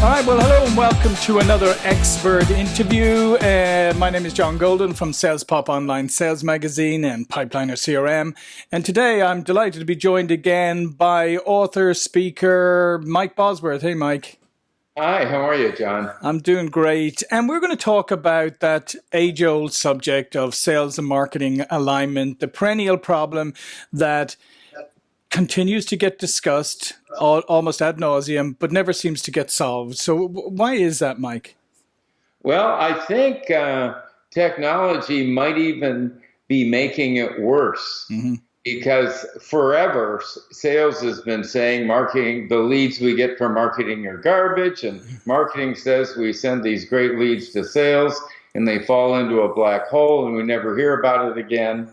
All right, well, hello and welcome to another expert interview. My name is John Golden from SalesPOP Online Sales Magazine and Pipeliner CRM. And today I'm delighted to be joined again by author, speaker, Mike Bosworth. Hey, Mike. Hi, how are you, John? I'm doing great. And we're going to talk about that age-old subject of sales and marketing alignment, the perennial problem that continues to get discussed almost ad nauseum, but never seems to get solved. So why is that, Mike? Well, I think technology might even be making it worse because forever sales has been saying marketing, the leads we get from marketing are garbage, and marketing says we send these great leads to sales and they fall into a black hole and we never hear about it again.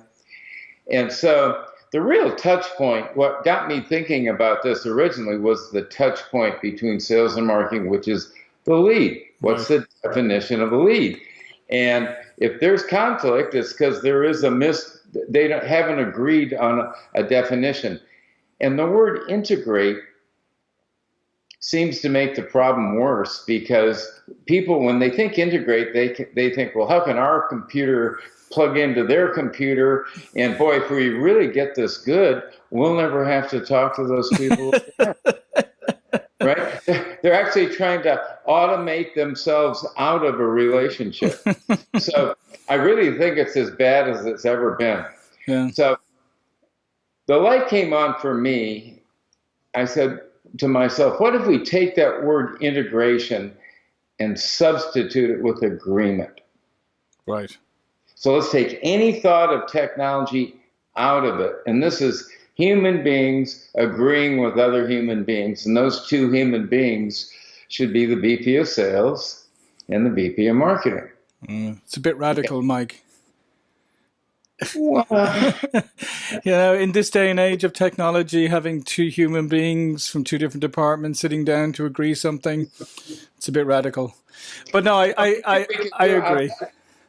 And so the real touch point, what got me thinking about this originally was the touch point between sales and marketing, which is the lead. What's the definition of a lead? And if there's conflict, it's because there is they haven't agreed on a definition. And the word integrate seems to make the problem worse because people, when they think integrate, they think, well, how can our computer plug into their computer? And boy, if we really get this good, we'll never have to talk to those people again. Right? They're actually trying to automate themselves out of a relationship. So I really think it's as bad as it's ever been. Yeah. So the light came on for me. I said to myself, what if we take that word integration and substitute it with agreement? Right. So let's take any thought of technology out of it. And this is human beings agreeing with other human beings. And those two human beings should be the VP of sales and the VP of marketing. It's a bit radical, Mike. Well, in this day and age of technology, having two human beings from two different departments sitting down to agree something, it's a bit radical. But no, I agree.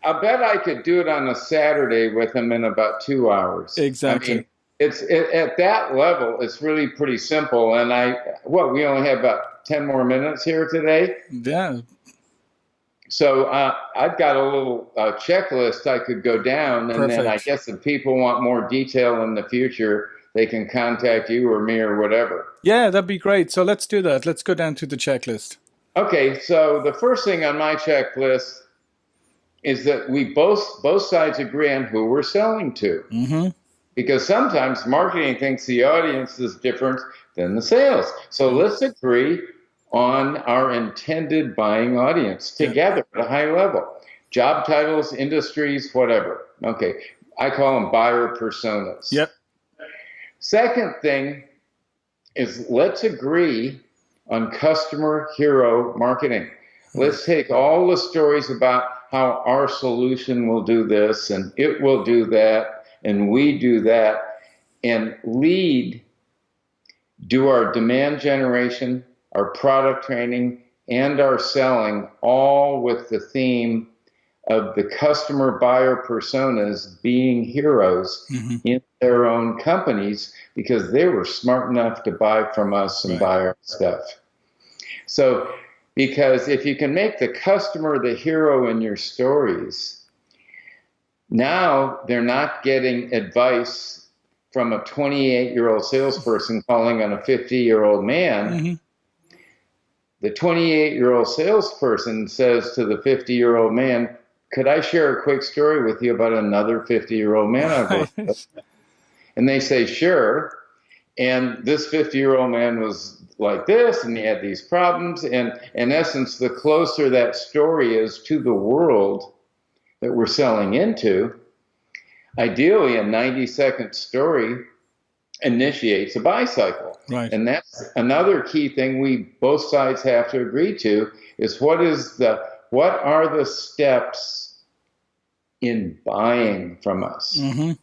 I bet I could do it on a Saturday with them in about 2 hours. Exactly. I mean, at that level, it's really pretty simple. And we only have about 10 more minutes here today. Yeah. So I've got a little checklist I could go down. And Perfect. Then I guess if people want more detail in the future, they can contact you or me or whatever. Yeah, that'd be great. So let's do that. Let's go down to the checklist. Okay. So the first thing on my checklist is that we both sides agree on who we're selling to. Mm-hmm. Because sometimes marketing thinks the audience is different than the sales. So let's agree on our intended buying audience together at a high level. Job titles, industries, whatever. Okay, I call them buyer personas. Yep. Second thing is let's agree on customer hero marketing. Let's take all the stories about how our solution will do this and it will do that and we do that, and do our demand generation, our product training, and our selling, all with the theme of the customer buyer personas being heroes in their own companies because they were smart enough to buy from us and buy our stuff. So, because if you can make the customer the hero in your stories, now they're not getting advice from a 28-year-old salesperson calling on a 50-year-old man. Mm-hmm. The 28-year-old salesperson says to the 50-year-old man, could I share a quick story with you about another 50-year-old man I've worked with? And they say, sure. And this 50-year-old man was like this, and he had these problems. And in essence, the closer that story is to the world that we're selling into, ideally a 90-second story initiates a buy cycle. Right. And that's another key thing we both sides have to agree to is what are the steps in buying from us? Mm-hmm.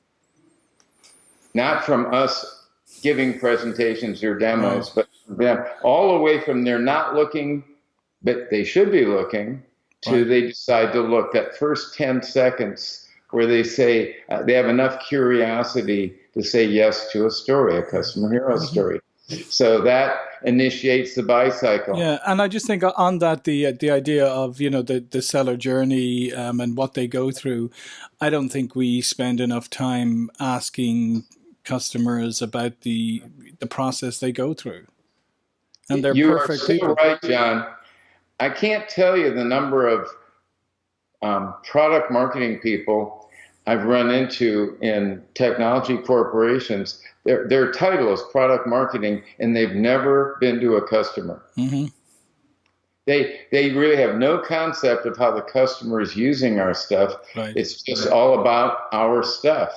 Not from us giving presentations or demos, but them all the way from they're not looking, but they should be looking, to they decide to look. That first 10 seconds where they say they have enough curiosity to say yes to a story, a customer hero story. So that initiates the buy cycle. Yeah, and I just think on that the idea of the seller journey and what they go through, I don't think we spend enough time asking customers about the process they go through, and they're You are perfect so people. right, John. I can't tell you the number of product marketing people I've run into in technology corporations. Their title is product marketing, and they've never been to a customer. Mm-hmm. They really have no concept of how the customer is using our stuff. Right. It's just all about our stuff.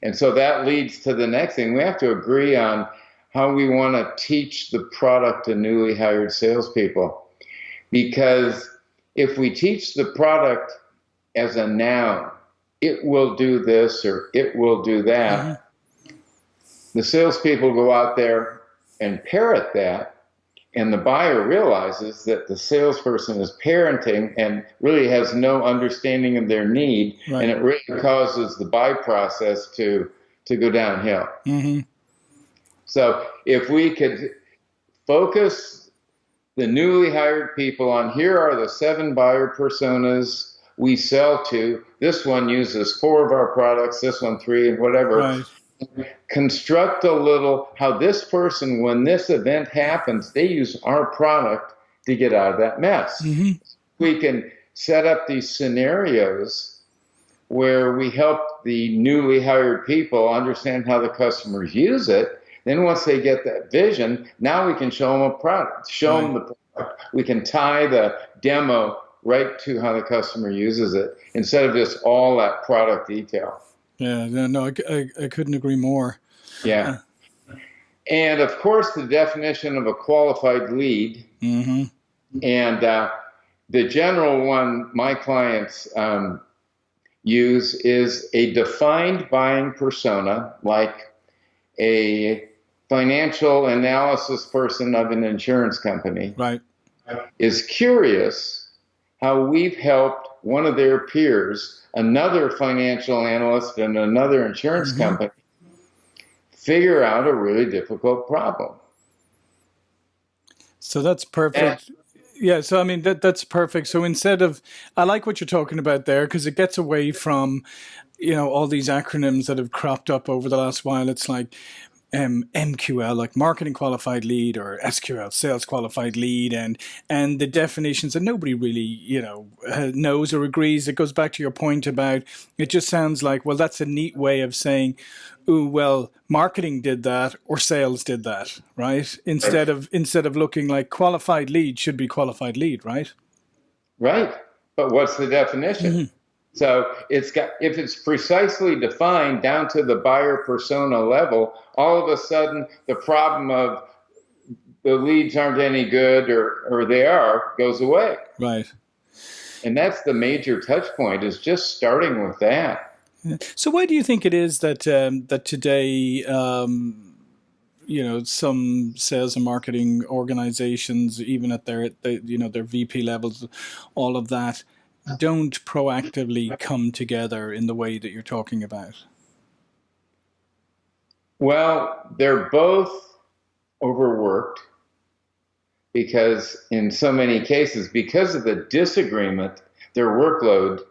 And so that leads to the next thing. We have to agree on how we want to teach the product to newly hired salespeople. Because if we teach the product as a noun, it will do this or it will do that, mm-hmm. the salespeople go out there and parrot that, and the buyer realizes that the salesperson is parenting and really has no understanding of their need, right. And it really causes the buy process to go downhill. Mm-hmm. So if we could focus the newly hired people on, here are the 7 buyer personas we sell to. This one uses 4 of our products, this one 3, and whatever. Right. Construct a little how this person, when this event happens, they use our product to get out of that mess. Mm-hmm. We can set up these scenarios where we help the newly hired people understand how the customers use it. Then once they get that vision, now we can show them a product, show them the product. We can tie the demo right to how the customer uses it instead of just all that product detail. Yeah, no, I couldn't agree more. Yeah. And of course, the definition of a qualified lead. Mm-hmm. And the general one my clients use is a defined buying persona, like a financial analysis person of an insurance company. Right. Is curious how we've helped one of their peers, another financial analyst and another insurance mm-hmm. company, figure out a really difficult problem. So that's perfect. Yeah, so I mean, that's perfect. So instead of, I like what you're talking about there, because it gets away from, all these acronyms that have cropped up over the last while. It's like MQL, like marketing qualified lead, or SQL, sales qualified lead, and the definitions that nobody really, knows or agrees. It goes back to your point about, it just sounds like, well, that's a neat way of saying, ooh, well, marketing did that or sales did that, right? Instead of looking like qualified lead should be qualified lead, right? Right. But what's the definition? Mm-hmm. So if it's precisely defined down to the buyer persona level, all of a sudden the problem of the leads aren't any good or they are goes away. Right. And that's the major touch point, is just starting with that. So why do you think it is that that today, some sales and marketing organizations, even at their VP levels, all of that, don't proactively come together in the way that you're talking about? Well, they're both overworked, because in so many cases, because of the disagreement, their workload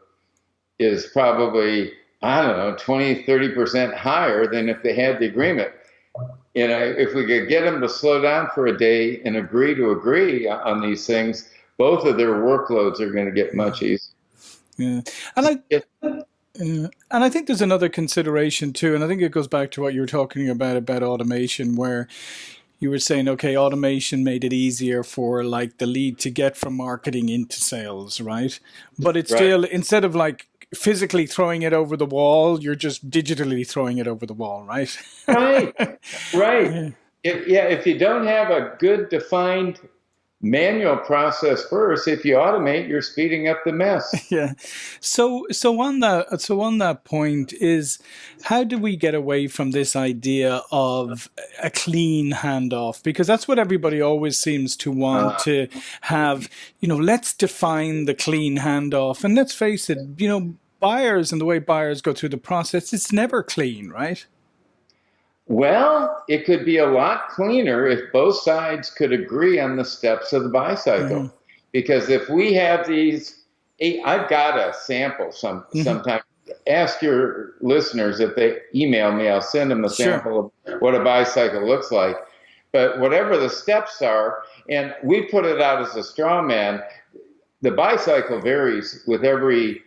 is probably, 20-30% higher than if they had the agreement. If we could get them to slow down for a day and agree on these things, both of their workloads are going to get much easier. Yeah, and I think there's another consideration too, and I think it goes back to what you were talking about automation, where you were saying, okay, automation made it easier for like the lead to get from marketing into sales, right? But it's still, instead of like physically throwing it over the wall, you're just digitally throwing it over the wall, right? Right. If you don't have a good defined manual process first, if you automate, you're speeding up the mess. Yeah. So on that point is, how do we get away from this idea of a clean handoff? Because that's what everybody always seems to want to have. Let's define the clean handoff, and let's face it, buyers and the way buyers go through the process, it's never clean, right? Well, it could be a lot cleaner if both sides could agree on the steps of the bicycle. Because if we have these, I've got a sample sometime. Ask your listeners if they email me, I'll send them a sample of what a bicycle looks like. But whatever the steps are, and we put it out as a straw man, the bicycle varies with every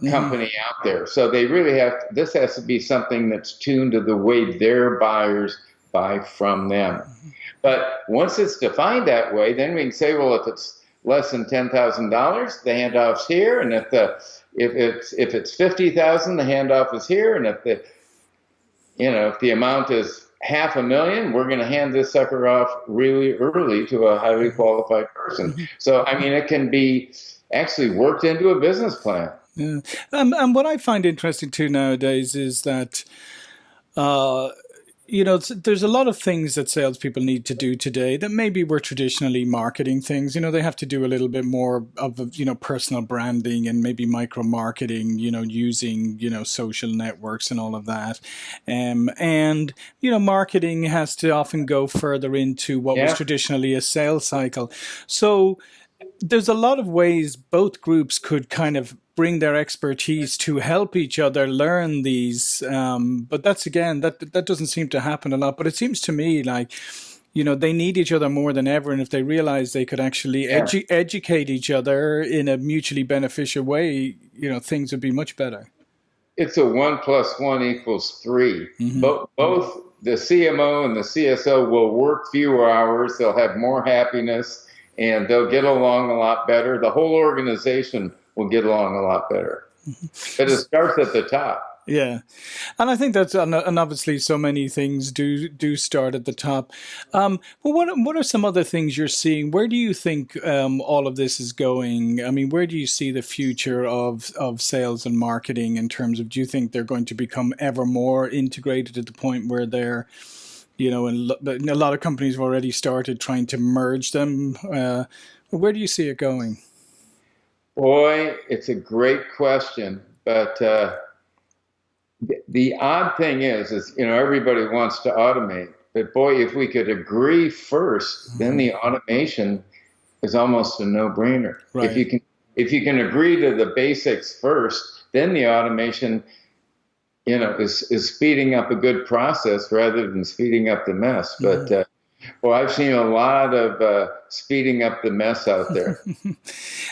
company out there. So they really this has to be something that's tuned to the way their buyers buy from them. But once it's defined that way, then we can say, well, if it's less than $10,000, the handoff's here, and if it's $50,000, the handoff is here, and if the amount is $500,000, we're going to hand this sucker off really early to a highly qualified person. So, I mean, it can be actually worked into a business plan. Yeah. And what I find interesting too nowadays is that, there's a lot of things that salespeople need to do today that maybe were traditionally marketing things. They have to do a little bit more of, personal branding and maybe micro marketing, using, social networks and all of that. And marketing has to often go further into what was traditionally a sales cycle. So there's a lot of ways both groups could kind of bring their expertise to help each other learn these. But that's, again, that doesn't seem to happen a lot. But it seems to me like, they need each other more than ever. And if they realize they could actually educate each other in a mutually beneficial way, things would be much better. It's a 1 + 1 = 3. Both the CMO and the CSO will work fewer hours. They'll have more happiness, and they'll get along a lot better. The whole organization will get along a lot better. But it starts at the top. Yeah. And I think that's, and obviously so many things do start at the top. Well, what are some other things you're seeing? Where do you think all of this is going? I mean, where do you see the future of sales and marketing in terms of, do you think they're going to become ever more integrated at the point where they're, and a lot of companies have already started trying to merge them? Where do you see it going? Boy, it's a great question, but the odd thing is everybody wants to automate, but boy, if we could agree first, then the automation is almost a no-brainer. Right. If you can agree to the basics first, then the automation, is speeding up a good process rather than speeding up the mess. But I've seen a lot of speeding up the mess out there.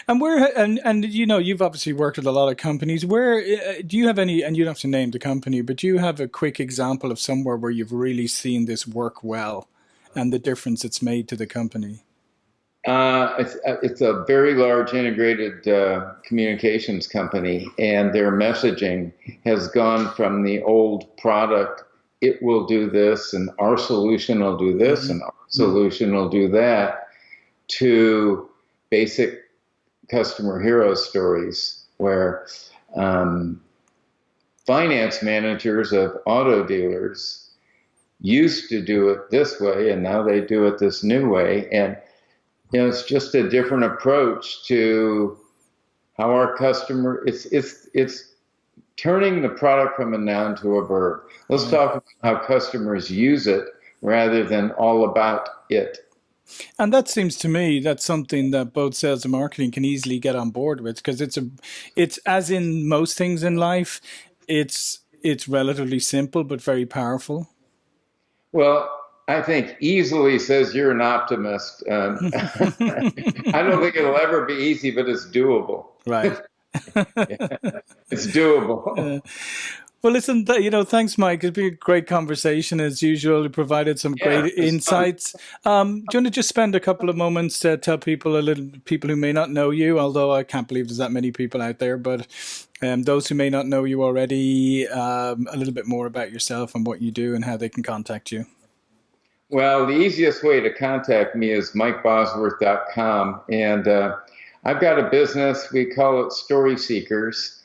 And you've obviously worked with a lot of companies. Where do you have any? And you don't have to name the company, but do you have a quick example of somewhere where you've really seen this work well, and the difference it's made to the company? It's a very large integrated communications company, and their messaging has gone from the old product, it will do this, and our solution will do this, and our solution will do that, to basic customer hero stories where finance managers of auto dealers used to do it this way, and now they do it this new way. And it's just a different approach to how our customer, it's turning the product from a noun to a verb. Let's talk about how customers use it rather than all about it. And that seems to me that's something that both sales and marketing can easily get on board with, because it's as in most things in life, it's relatively simple but very powerful. Well, I think easily says you're an optimist. I don't think it'll ever be easy, but it's doable. Right. It's doable. Well, listen, thanks, Mike. It's been a great conversation as usual. You provided some great insights. Do you want to just spend a couple of moments to tell people who may not know you, although I can't believe there's that many people out there, but those who may not know you already, a little bit more about yourself and what you do and how they can contact you? Well, the easiest way to contact me is mikebosworth.com. And I've got a business, we call it Story Seekers.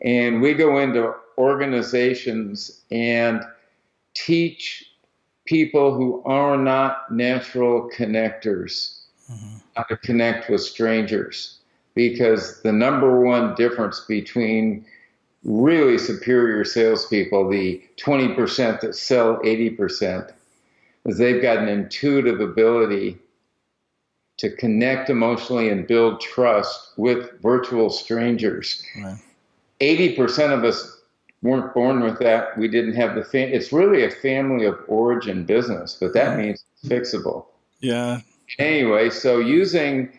And we go into organizations and teach people who are not natural connectors how to connect with strangers. Because the number one difference between really superior salespeople, the 20% that sell 80%, is they've got an intuitive ability to connect emotionally and build trust with virtual strangers. Right. 80% of us weren't born with that. We didn't have it's really a family of origin business, but that means it's fixable. Yeah. Anyway, so using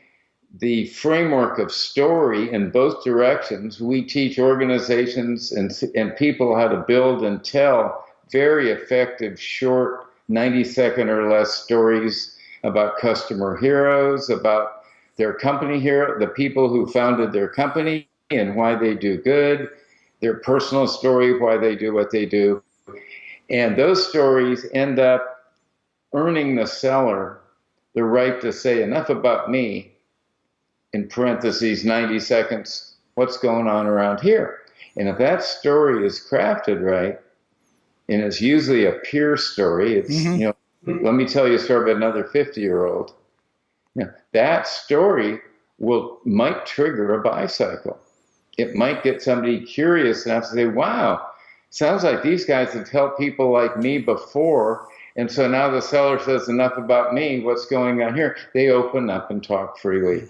the framework of story in both directions, we teach organizations and people how to build and tell very effective, short, 90-second or less stories about customer heroes, about their company hero, the people who founded their company and why they do good, their personal story of why they do what they do. And those stories end up earning the seller the right to say, enough about me, in parentheses, 90 seconds, what's going on around here? And if that story is crafted right, and it's usually a peer story, it's, let me tell you a story about another 50-year-old. That story might trigger a buy cycle. It might get somebody curious enough to say, wow, sounds like these guys have helped people like me before. And so now the seller says, enough about me, what's going on here? They open up and talk freely.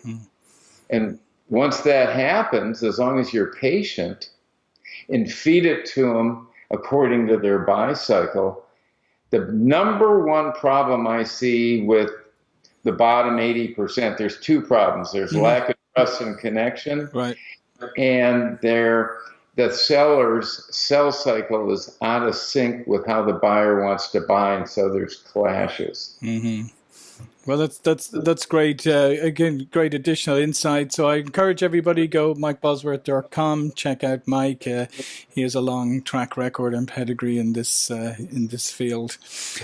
And once that happens, as long as you're patient and feed it to them according to their buy cycle, the number one problem I see with the bottom 80%, there's two problems. There's lack of trust and connection. Right. And the seller's sell cycle is out of sync with how the buyer wants to buy, and so there's clashes. Well, that's great. Again, great additional insight. So I encourage everybody go MikeBosworth.com. Check out Mike. He has a long track record and pedigree in this field.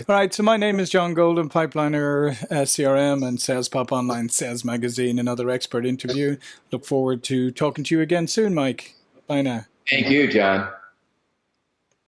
All right. So my name is John Golden, Pipeliner CRM and SalesPOP Online Sales Magazine. Another expert interview. Look forward to talking to you again soon, Mike. Bye now. Thank you, John.